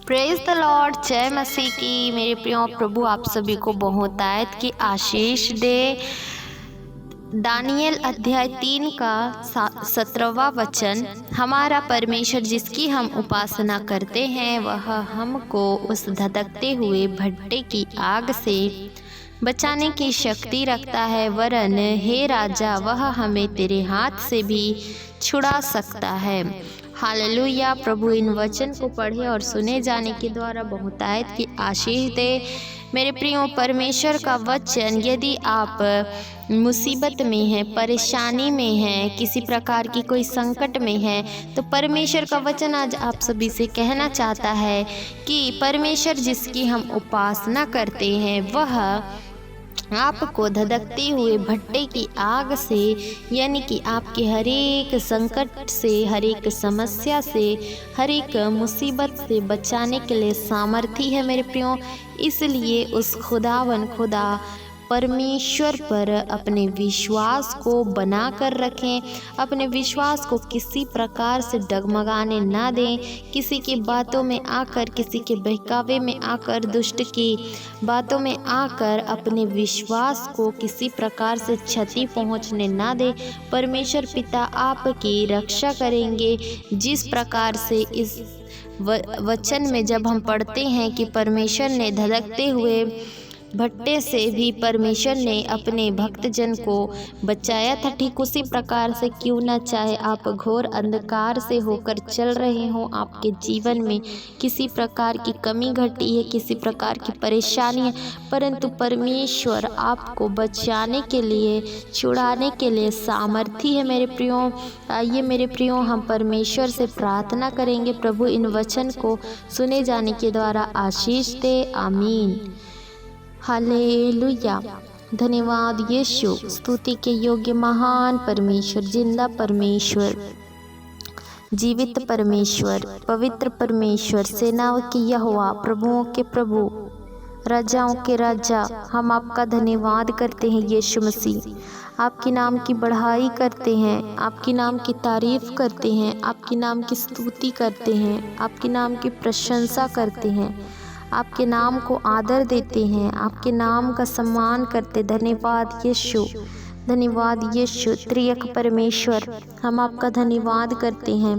Praise the Lord, जय मसीह की। मेरे प्रियो प्रभु आप सभी को बहुतायत की आशीष दे। दानियल अध्याय 3 का 17वां वचन। हमारा परमेश्वर जिसकी हम उपासना करते हैं वह हमको उस धधकते हुए भट्टे की आग से बचाने की शक्ति रखता है, वरन हे राजा वह हमें तेरे हाथ से भी छुड़ा सकता है। हालेलुया। प्रभु इन वचन को पढ़े और सुने जाने के द्वारा बहुतायत की आशीष दे। मेरे प्रियो, परमेश्वर का वचन, यदि आप मुसीबत में हैं, परेशानी में हैं, किसी प्रकार की कोई संकट में हैं, तो परमेश्वर का वचन आज आप सभी से कहना चाहता है कि परमेश्वर जिसकी हम उपासना करते हैं वह आपको धधकते हुए भट्टे की आग से, यानी कि आपके हर एक संकट से, हर एक समस्या से, हर एक मुसीबत से बचाने के लिए सामर्थी है मेरे प्रियो। इसलिए उस खुदा परमेश्वर पर अपने विश्वास को बना कर रखें। अपने विश्वास को किसी प्रकार से डगमगाने ना दें। किसी की बातों में आकर, किसी के बहकावे में आकर, दुष्ट की बातों में आकर अपने विश्वास को किसी प्रकार से क्षति पहुंचने ना दें। परमेश्वर पिता आपकी रक्षा करेंगे। जिस प्रकार से इस वचन में जब हम पढ़ते हैं कि परमेश्वर ने धधकते हुए भट्टे से भी परमेश्वर ने अपने भक्तजन को बचाया था, ठीक उसी प्रकार से क्यों ना चाहे आप घोर अंधकार से होकर चल रहे हों, आपके जीवन में किसी प्रकार की कमी घटी है, किसी प्रकार की परेशानी है, परंतु परमेश्वर आपको बचाने के लिए, छुड़ाने के लिए सामर्थी है मेरे प्रियो। आइए मेरे प्रियो, हम परमेश्वर से प्रार्थना करेंगे। प्रभु इन वचन को सुने जाने के द्वारा आशीष दे। आमीन। हालेलुया। धन्यवाद यीशु। स्तुति के योग्य महान परमेश्वर, जिंदा परमेश्वर, जीवित परमेश्वर, पवित्र परमेश्वर, सेनाओं की यहोवा, प्रभुओं के प्रभु, राजाओं के राजा, हम आपका धन्यवाद करते हैं यीशु मसीह। आपके नाम की बढ़ाई करते हैं, आपके नाम की तारीफ करते हैं, आपके नाम की स्तुति करते हैं, आपके नाम की प्रशंसा करते हैं, आपके नाम को आदर देते हैं, आपके नाम का सम्मान करते। धन्यवाद यीशु, धन्यवाद यीशु। त्रिएक परमेश्वर, हम आपका धन्यवाद करते हैं।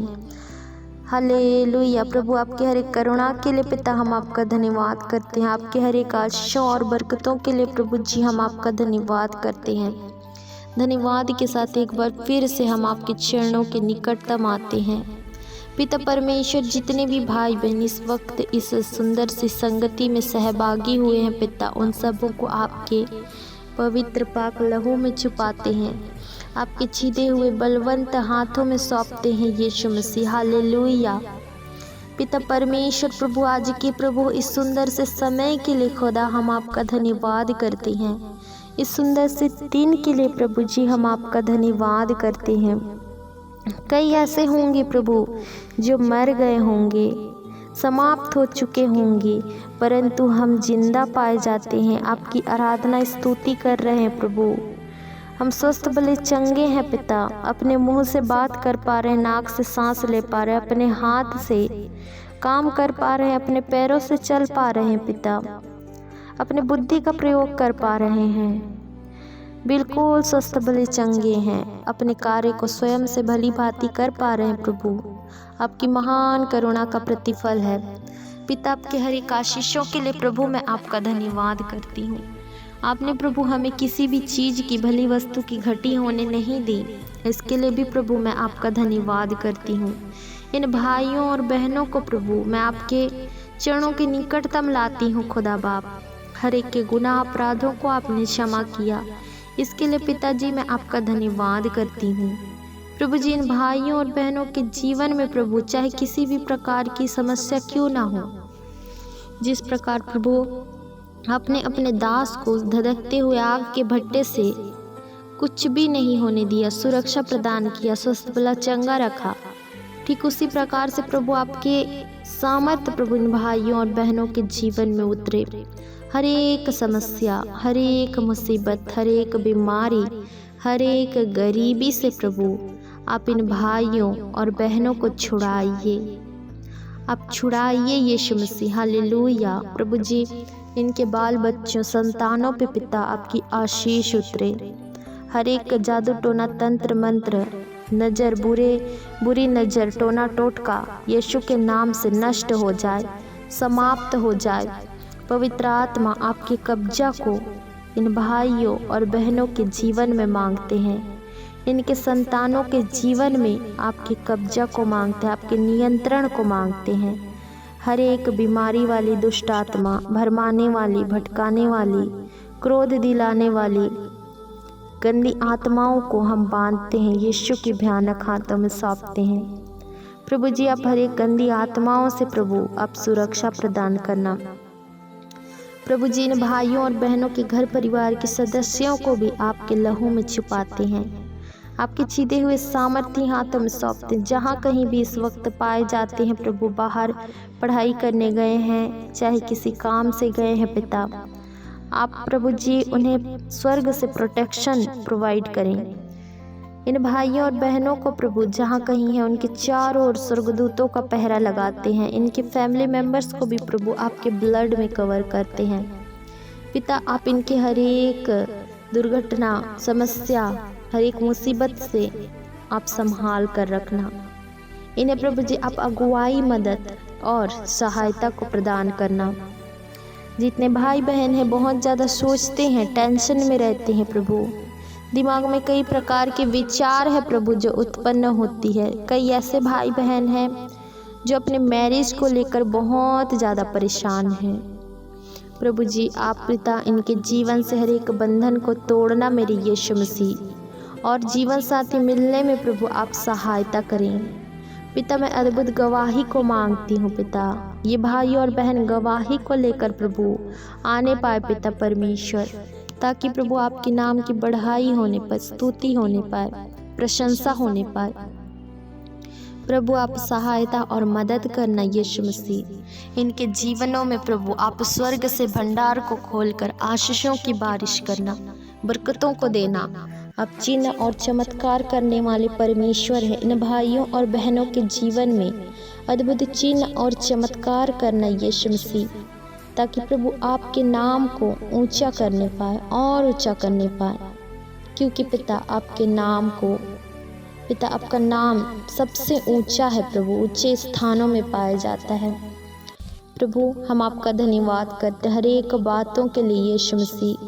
हालेलुया। प्रभु आपके हर एक करुणा के लिए पिता हम आपका धन्यवाद करते हैं। आपके हर एक आशीषों और बरकतों के लिए प्रभु जी हम आपका धन्यवाद करते हैं। धन्यवाद के साथ एक बार फिर से हम आपके चरणों के निकटतम आते हैं। पिता परमेश्वर, जितने भी भाई बहन इस वक्त इस सुंदर सी संगति में सहभागी हुए हैं पिता, उन सबों को आपके पवित्र पाक लहू में छुपाते हैं, आपके छीदे हुए बलवंत हाथों में सौंपते हैं यीशु मसीह। हालेलुया। पिता परमेश्वर प्रभु, आज के प्रभु इस सुंदर से समय के लिए खुदा हम आपका धन्यवाद करते हैं। इस सुंदर से दिन के लिए प्रभु जी हम आपका धन्यवाद करते हैं। कई ऐसे होंगे प्रभु जो मर गए होंगे, समाप्त हो चुके होंगे, परंतु हम जिंदा पाए जाते हैं, आपकी आराधना स्तुति कर रहे हैं प्रभु। हम स्वस्थ भले चंगे हैं पिता, अपने मुंह से बात कर पा रहे हैं, नाक से सांस ले पा रहे हैं, अपने हाथ से काम कर पा रहे हैं, अपने पैरों से चल पा रहे हैं पिता, अपने बुद्धि का प्रयोग कर पा रहे हैं, बिल्कुल स्वस्थ भले चंगे हैं, अपने कार्य को स्वयं से भली भांति कर पा रहे हैं प्रभु। आपकी महान करुणा का प्रतिफल है पिता। आपके हर एक आशीषों के लिए प्रभु मैं आपका धन्यवाद करती हूँ। आपने प्रभु हमें किसी भी चीज़ की, भली वस्तु की घटी होने नहीं दी, इसके लिए भी प्रभु मैं आपका धन्यवाद करती हूँ। इन भाइयों और बहनों को प्रभु मैं आपके चरणों के निकटतम लाती हूँ खुदा बाप। हर एक के गुनाह अपराधों को आपने क्षमा किया, इसके लिए पिताजी मैं आपका धन्यवाद करती हूँ। प्रभु जी, इन भाइयों और बहनों के जीवन में प्रभु चाहे किसी भी प्रकार की समस्या क्यों ना हो, जिस प्रकार प्रभु आपने अपने दास को धधकते हुए आग के भट्टे से कुछ भी नहीं होने दिया, सुरक्षा प्रदान किया, स्वस्थ भला चंगा रखा, ठीक उसी प्रकार से प्रभु आपके सामर्थ्य प्रभु इन भाइयों और बहनों के जीवन में उतरे। हर एक समस्या, हर एक मुसीबत, हर एक बीमारी, हर एक गरीबी से प्रभु आप इन भाइयों और बहनों को छुड़ाइए। आप छुड़ाइए यीशु मसीह। हालेलुया। प्रभु जी, इनके बाल बच्चों संतानों पे पिता आपकी आशीष उतरे। हर एक जादू टोना तंत्र मंत्र नज़र बुरी नज़र टोना टोटका यीशु के नाम से नष्ट हो जाए, समाप्त हो जाए। पवित्र आत्मा आपके कब्जा को इन भाइयों और बहनों के जीवन में मांगते हैं, इनके संतानों के जीवन में आपके कब्जा को मांगते हैं, आपके नियंत्रण को मांगते हैं। हर एक बीमारी वाली दुष्ट आत्मा, भरमाने वाली, भटकाने वाली, क्रोध दिलाने वाली गंदी आत्माओं को हम बांधते हैं, यीशु की भयानक हाथों में सौंपते हैं। प्रभु जी, आप हर एक गंदी आत्माओं से प्रभु आप सुरक्षा प्रदान करना। प्रभु जी, इन भाइयों और बहनों के घर परिवार के सदस्यों को भी आपके लहू में छुपाते हैं, आपके छीदे हुए सामर्थी हाथों में सौंपते हैं। जहाँ कहीं भी इस वक्त पाए जाते हैं प्रभु, बाहर पढ़ाई करने गए हैं, चाहे किसी काम से गए हैं पिता, आप प्रभु जी उन्हें स्वर्ग से प्रोटेक्शन प्रोवाइड करें। इन भाइयों और बहनों को प्रभु जहाँ कहीं है उनके चारों ओर स्वर्गदूतों का पहरा लगाते हैं। इनके फैमिली मेम्बर्स को भी प्रभु आपके ब्लड में कवर करते हैं। पिता, आप इनके हर एक दुर्घटना, समस्या, हर एक मुसीबत से आप संभाल कर रखना। इन्हें प्रभु जी आप अगुवाई, मदद और सहायता को प्रदान करना। जितने भाई बहन हैं बहुत ज़्यादा सोचते हैं, टेंशन में रहते हैं प्रभु, दिमाग में कई प्रकार के विचार है प्रभु जो उत्पन्न होती है। कई ऐसे भाई बहन हैं जो अपने मैरिज को लेकर बहुत ज़्यादा परेशान हैं। प्रभु जी, आप पिता इनके जीवन से हर एक बंधन को तोड़ना मेरे यीशु मसीह, और जीवन साथी मिलने में प्रभु आप सहायता करें। पिता, मैं अद्भुत गवाही को मांगती हूँ पिता, ये भाई और बहन गवाही को लेकर प्रभु आने पाए पिता परमेश्वर, ताकि प्रभु आपके नाम की बढ़ाई होने पर, स्तुति होने पाए, प्रशंसा होने पाए। प्रभु आप सहायता और मदद करना यीशु मसीह। इनके जीवनों में प्रभु आप स्वर्ग से भंडार को खोलकर आशीषों की बारिश करना, बरकतों को देना। आप चिन्ह और चमत्कार करने वाले परमेश्वर हैं। इन भाइयों और बहनों के जीवन में अद्भुत चिन्ह और चमत्कार करना यीशु मसीह, ताकि प्रभु आपके नाम को ऊंचा करने पाए और ऊंचा करने पाए। क्योंकि पिता आपके नाम को, पिता आपका नाम सबसे ऊंचा है प्रभु, ऊंचे स्थानों में पाया जाता है। प्रभु हम आपका धन्यवाद करते हर एक बातों के लिए यीशु मसीह।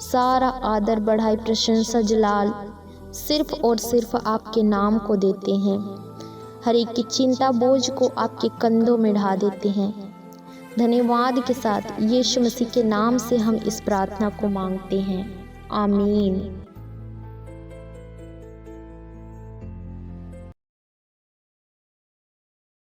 सारा आदर, बढ़ाई, प्रशंसा, जलाल सिर्फ और सिर्फ आपके नाम को देते हैं। हर एक की चिंता बोझ को आपके कंधों में ढा देते हैं। धन्यवाद के साथ यीशु मसीह के नाम से हम इस प्रार्थना को मांगते हैं, आमीन।